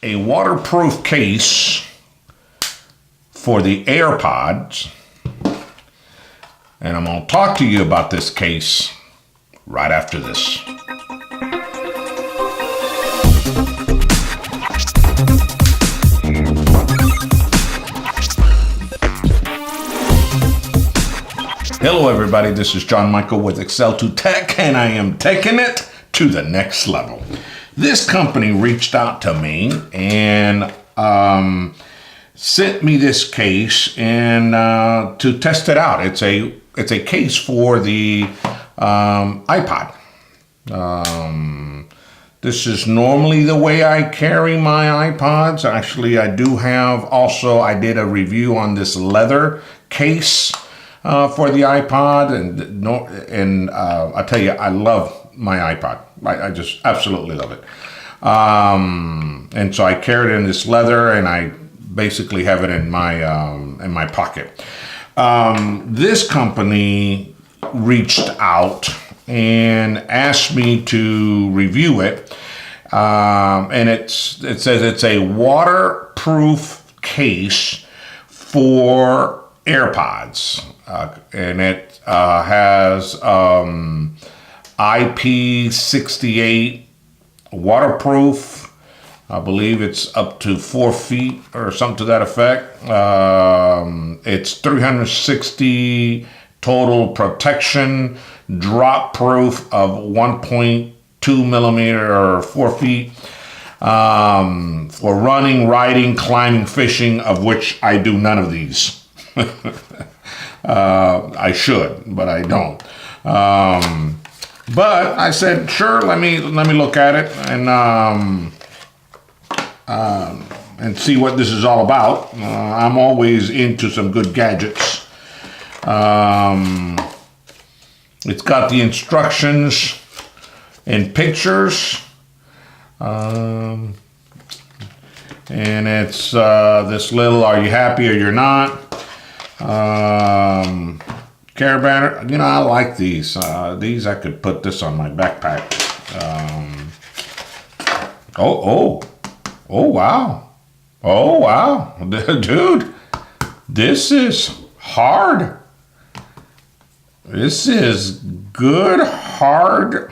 a waterproof case for the AirPods, and I'm going to talk to you about this case right after this. Hello everybody, this is John Michael with Excel2 Tech, and I am taking it to the next level. This company reached out to me and sent me this case and to test it out. It's a case for the iPod. This is normally the way I carry my iPods. Actually, I did a review on this leather case for the iPod, and I tell you, I love my iPod. I just absolutely love it. And so I carry it in this leather, and I basically have it in my pocket. This company reached out and asked me to review it, and it says it's a waterproof case for AirPods, and it has IP68 waterproof. I believe it's up to 4 feet or something to that effect. It's 360 total protection, drop proof of 1.2 millimeter or 4 feet, for running, riding, climbing, fishing, of which I do none of these. I should, but I don't. But I said, sure, let me look at it and see what this is all about. I'm always into some good gadgets. It's got the instructions and pictures, and it's this little "Are you happy or you're not?" Care banner. You know, I like these. These, I could put this on my backpack. Oh wow. Oh wow. Dude, this is hard. This is good, hard.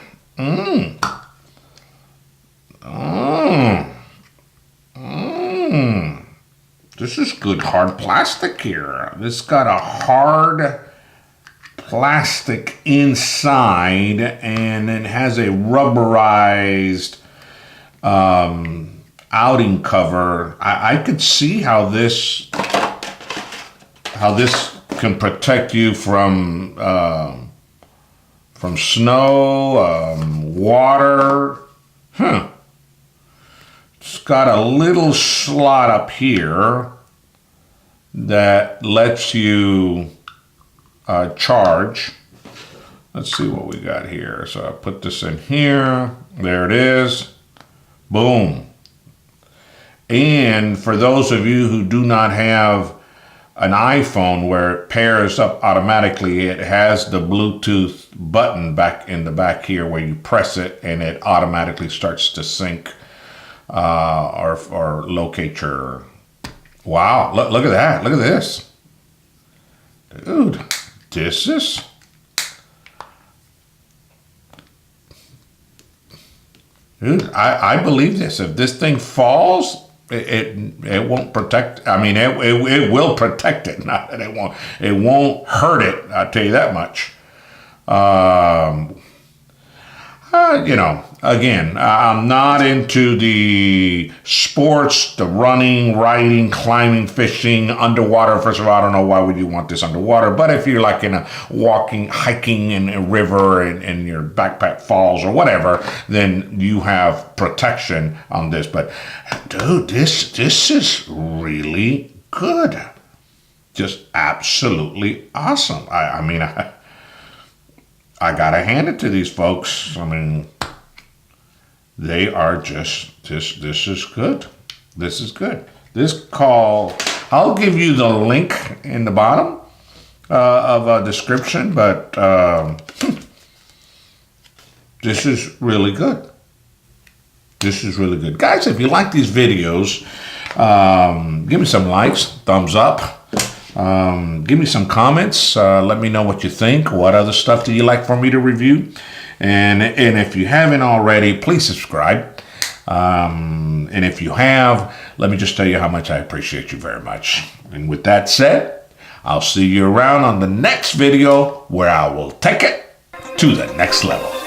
This is good, hard plastic here. This got a hard plastic inside, and it has a rubberized outing cover. I could see how this can protect you from snow, water. It's got a little slot up here that lets you charge. Let's see what we got here. So I put this in here. There it is. Boom. And for those of you who do not have an iPhone where it pairs up automatically, it has the Bluetooth button back in the back here where you press it and it automatically starts to sync or locate your... Wow, look at that. Look at this. Dude, this is... Dude, I believe this. If this thing falls, it won't protect. I mean, it will protect it. Not that it won't. It won't hurt it. I'll tell you that much. You know, again, I'm not into the sports, the running, riding, climbing, fishing, underwater. First of all, I don't know why would you want this underwater, but if you're like in a hiking in a river and your backpack falls or whatever, then you have protection on this. But dude, this is really good. Just absolutely awesome. I mean, I gotta hand it to these folks. I mean, they are just, this is good. This is good. This call, I'll give you the link in the bottom of a description, but this is really good. This is really good. Guys, if you like these videos, give me some likes, thumbs up. Give me some comments. Let me know what you think. What other stuff do you like for me to review? And if you haven't already, please subscribe. And if you have, let me just tell you how much I appreciate you very much. And with that said, I'll see you around on the next video where I will take it to the next level.